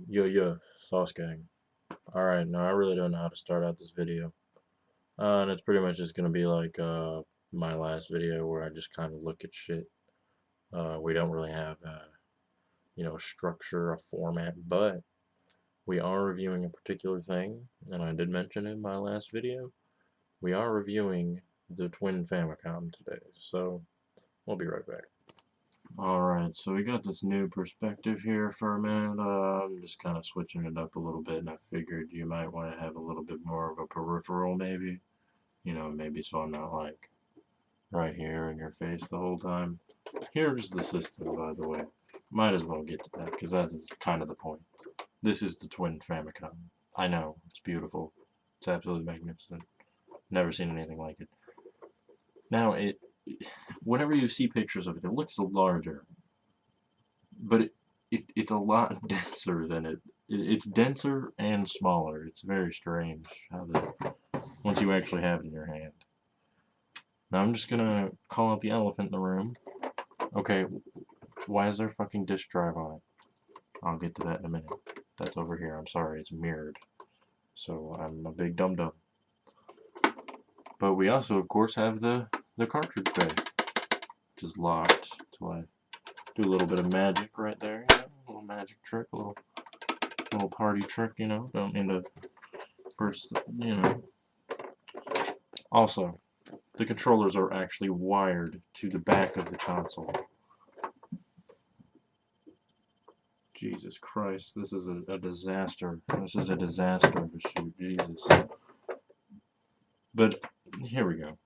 Yo, Sauce Gang. Alright, now I really don't know how to start out this video. And it's pretty much just gonna be like my last video where I just kind of look at shit. We don't really have a structure, a format, but we are reviewing a particular thing, and I did mention in my last video. We are reviewing the Twin Famicom today, so we'll be right back. Alright, so we got this new perspective here for a minute. I'm just kind of switching it up a little bit, and I figured you might want to have a little bit more of a peripheral, maybe. Maybe so I'm not like right here in your face the whole time. Here's the system, by the way. Might as well get to that, because that is kind of the point. This is the Twin Famicom. I know, it's beautiful. It's absolutely magnificent. Never seen anything like it. Now, whenever you see pictures of it, it looks larger, but it's a lot denser than it. It's denser and smaller. It's very strange how that once you actually have it in your hand. Now I'm just gonna call out the elephant in the room. Okay, why is there a fucking disk drive on it? I'll get to that in a minute. That's over here. I'm sorry, it's mirrored. So I'm a big dum-dum. But we also, of course, have the cartridge bay, which is locked. So I do a little bit of magic right there. A little magic trick, a little party trick. Don't mean to burst. Also, the controllers are actually wired to the back of the console. Jesus Christ, this is a disaster. This is a disaster of a shoot, Jesus. But here we go.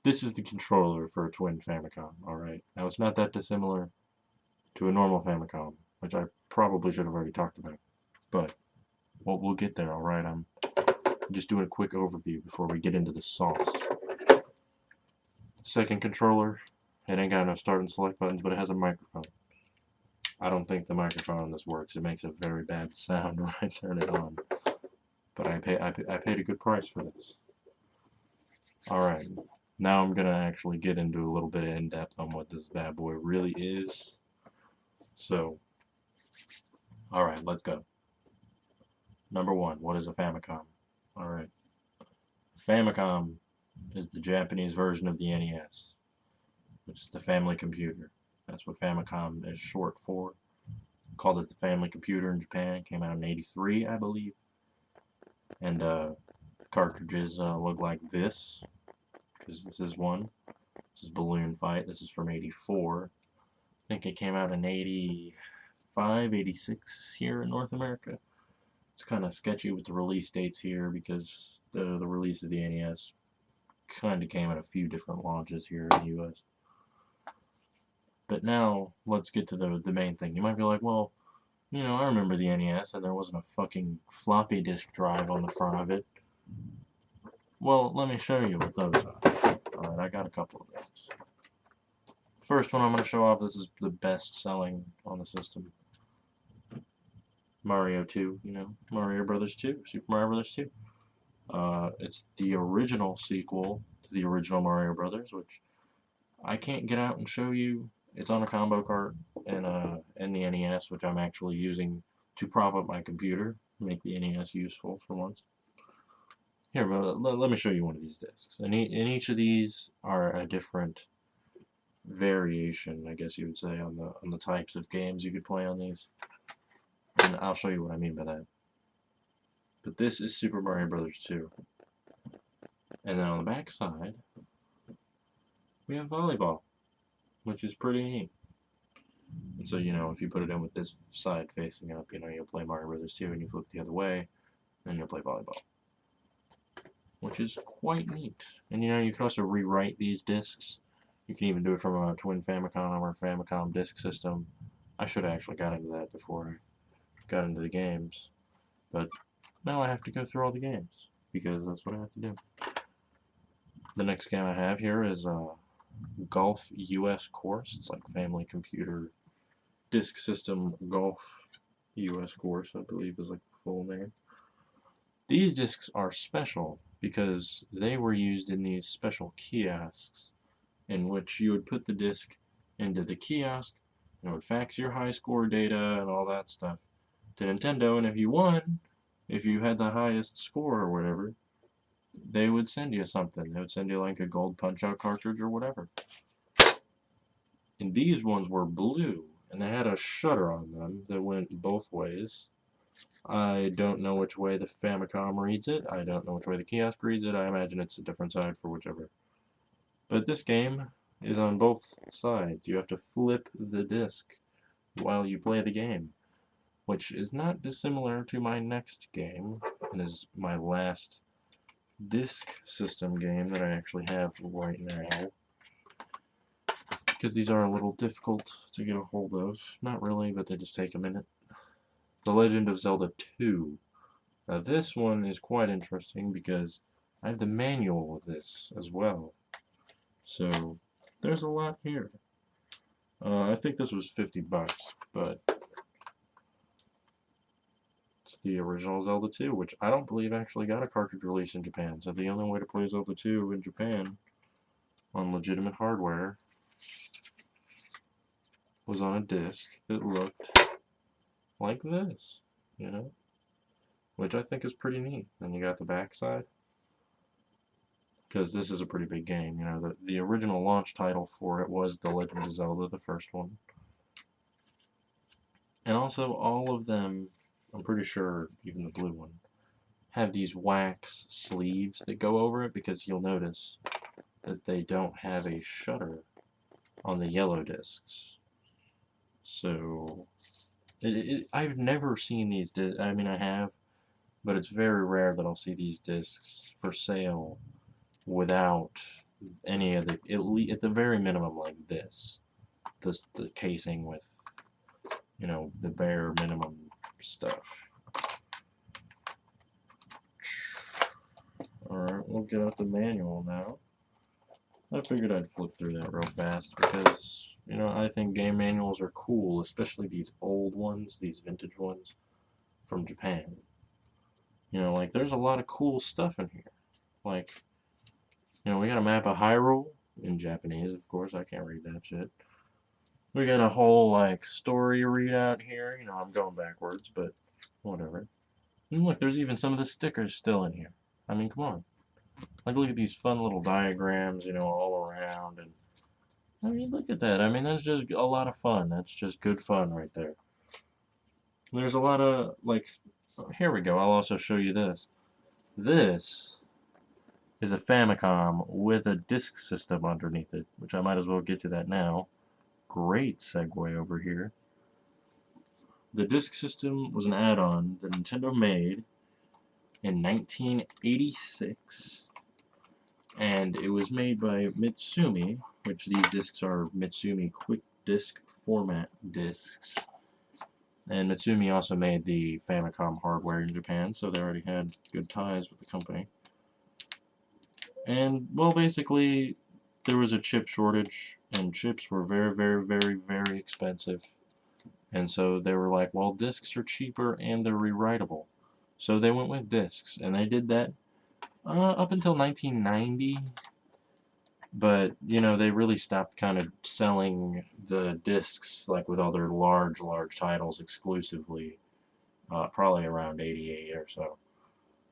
This is the controller for a Twin Famicom, alright? Now, it's not that dissimilar to a normal Famicom, which I probably should have already talked about. But we'll get there, alright? I'm just doing a quick overview before we get into the sauce. Second controller, it ain't got no start and select buttons, but it has a microphone. I don't think the microphone on this works. It makes a very bad sound when I turn it on. But I paid a good price for this. Alright, now I'm going to actually get into a little bit of in-depth on what this bad boy really is. So, alright, let's go. Number one, what is a Famicom? Alright. Famicom is the Japanese version of the NES, which is the family computer. That's what Famicom is short for. Called it the family computer in Japan. Came out in '83, I believe. And cartridges look like this, because this is one. This is Balloon Fight. This is from '84. I think it came out in '85, '86 here in North America. It's kind of sketchy with the release dates here because the release of the NES kind of came at a few different launches here in the U.S. But now, let's get to the main thing. You might be like, well, I remember the NES and there wasn't a fucking floppy disk drive on the front of it. Well, let me show you what those are. Alright, I got a couple of those. First one I'm going to show off, this is the best selling on the system. Mario 2, Mario Brothers 2, Super Mario Brothers 2. It's the original sequel to the original Mario Brothers, which I can't get out and show you. It's on a combo cart in the NES, which I'm actually using to prop up my computer, make the NES useful for once. Here, let me show you one of these discs. And each of these are a different variation, I guess you would say, on the types of games you could play on these. And I'll show you what I mean by that. But this is Super Mario Brothers 2. And then on the back side, we have volleyball, which is pretty neat. And so, if you put it in with this side facing up, you'll play Mario Brothers 2 and you flip the other way, and you'll play volleyball. Which is quite neat. And you can also rewrite these discs. You can even do it from a Twin Famicom or Famicom disk system. I should have actually got into that before I got into the games. But now I have to go through all the games, because that's what I have to do. The next game I have here is Golf US Course. It's like Family Computer Disk System Golf US Course, I believe is like the full name. These discs are special because they were used in these special kiosks in which you would put the disc into the kiosk and it would fax your high score data and all that stuff. to Nintendo, and if you won, if you had the highest score or whatever, they would send you something. They would send you like a gold Punch-Out cartridge or whatever. And these ones were blue, and they had a shutter on them that went both ways. I don't know which way the Famicom reads it. I don't know which way the kiosk reads it. I imagine it's a different side for whichever. But this game is on both sides. You have to flip the disc while you play the game, which is not dissimilar to my next game, and is my last disc system game that I actually have right now. Because these are a little difficult to get a hold of. Not really, but they just take a minute. The Legend of Zelda 2. Now this one is quite interesting because I have the manual of this as well. So there's a lot here. I think this was $50, but it's the original Zelda 2, which I don't believe actually got a cartridge release in Japan. So the only way to play Zelda 2 in Japan on legitimate hardware was on a disc that looked like this, you know, which I think is pretty neat. Then you got the backside, because this is a pretty big game. You know, the original launch title for it was The Legend of Zelda, the first one. And also, all of them, I'm pretty sure, even the blue one, have these wax sleeves that go over it, because you'll notice that they don't have a shutter on the yellow discs. So, I've never seen these discs. I mean, I have, but it's very rare that I'll see these discs for sale without any of the, at the very minimum, like this. The casing with, you know, the bare minimum stuff. Alright, we'll get out the manual now. I figured I'd flip through that real fast because, you know, I think game manuals are cool, especially these old ones, these vintage ones from Japan. You know, like, there's a lot of cool stuff in here. Like, you know, we got a map of Hyrule in Japanese, of course. I can't read that shit. We got a whole, like, story readout here. You know, I'm going backwards, but whatever. And look, there's even some of the stickers still in here. I mean, come on. Like, look at these fun little diagrams, you know, all around. And I mean, look at that. I mean, that's just a lot of fun. That's just good fun right there. There's a lot of, like, here we go. I'll also show you this. This is a Famicom with a disk system underneath it, which I might as well get to that now. Great segue over here. The disk system was an add-on that Nintendo made in 1986, and it was made by Mitsumi, which these discs are Mitsumi Quick Disc Format discs. And Mitsumi also made the Famicom hardware in Japan, so they already had good ties with the company. And, well, basically, there was a chip shortage, and chips were very, very, very, very expensive. And so they were like, well, discs are cheaper and they're rewritable. So they went with discs, and they did that up until 1990. But, you know, they really stopped kind of selling the discs, like, with other large titles exclusively, probably around 88 or so.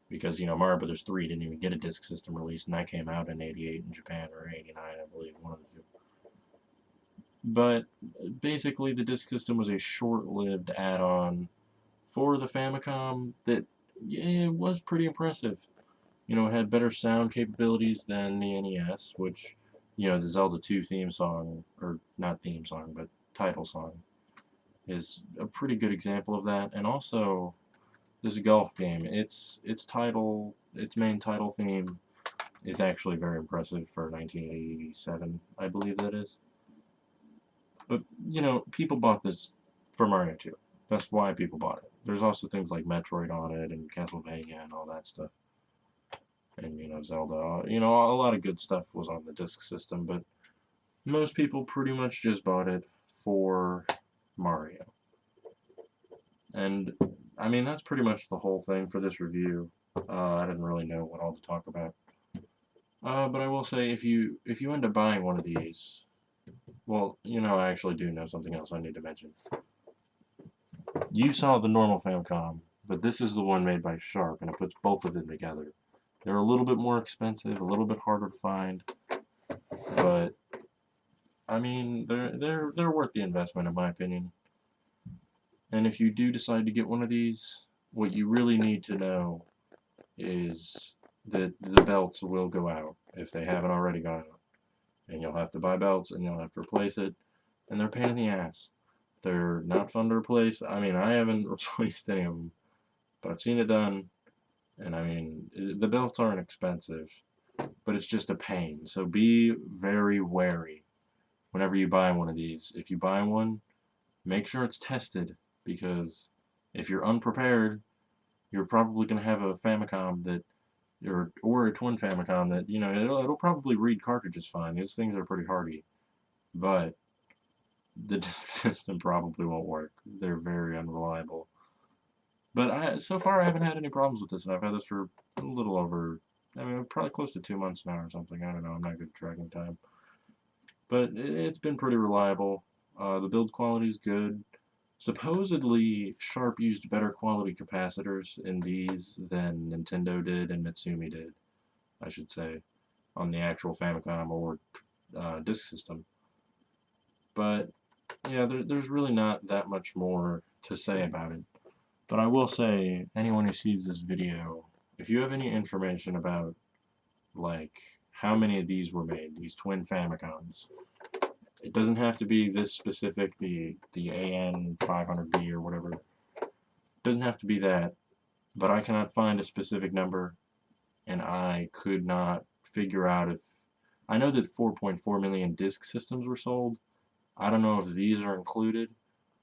Because, you know, Mario Bros. 3 didn't even get a disc system release, and that came out in 88 in Japan, or 89, I believe, one of the two. But basically, the disc system was a short-lived add-on for the Famicom that, yeah, it was pretty impressive. You know, it had better sound capabilities than the NES, which, you know, the Zelda 2 theme song, or not theme song, but title song, is a pretty good example of that. And also, this golf game, its main title theme is actually very impressive for 1987, I believe that is. But, you know, people bought this for Mario 2. That's why people bought it. There's also things like Metroid on it, and Castlevania, and all that stuff. And, you know, Zelda, you know, a lot of good stuff was on the disc system, but most people pretty much just bought it for Mario. And, I mean, that's pretty much the whole thing for this review. I didn't really know what all to talk about. But I will say, if you end up buying one of these, well, you know, I actually do know something else I need to mention. You saw the normal Famicom, but this is the one made by Sharp, and it puts both of them together. They're a little bit more expensive, a little bit harder to find, but I mean, they're worth the investment in my opinion. And if you do decide to get one of these, what you really need to know is that the belts will go out if they haven't already gone out. And you'll have to buy belts and you'll have to replace it. And they're a pain in the ass. They're not fun to replace. I mean, I haven't replaced any of them, but I've seen it done. And I mean, the belts aren't expensive, but it's just a pain. So be very wary whenever you buy one of these. If you buy one, make sure it's tested, because if you're unprepared, you're probably going to have a Famicom that, or a twin Famicom that, you know, it'll probably read cartridges fine. These things are pretty hardy, but the disk system probably won't work. They're very unreliable. But so far I haven't had any problems with this, and I've had this for a little over, I mean, probably close to 2 months now or something. I don't know. I'm not good at tracking time. But it's been pretty reliable. The build quality is good. Supposedly, Sharp used better quality capacitors in these than Nintendo did and Mitsumi did, I should say, on the actual Famicom or disk system. But yeah, there's really not that much more to say about it. But I will say, anyone who sees this video, if you have any information about, like, how many of these were made, these twin Famicoms, it doesn't have to be this specific, the AN500B or whatever. It doesn't have to be that, but I cannot find a specific number, and I could not figure out if... I know that 4.4 million disk systems were sold. I don't know if these are included,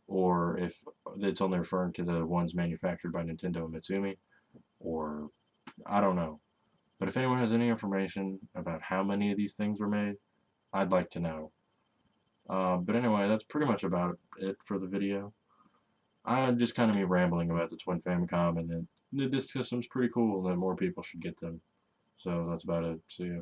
or if it's only referring to the ones manufactured by Nintendo and Mitsumi, or I don't know. But if anyone has any information about how many of these things were made, I'd like to know. But anyway, that's pretty much about it for the video. I'm just kind of me rambling about the twin Famicom, and the disk system's pretty cool, and that more people should get them. So that's about it. See ya.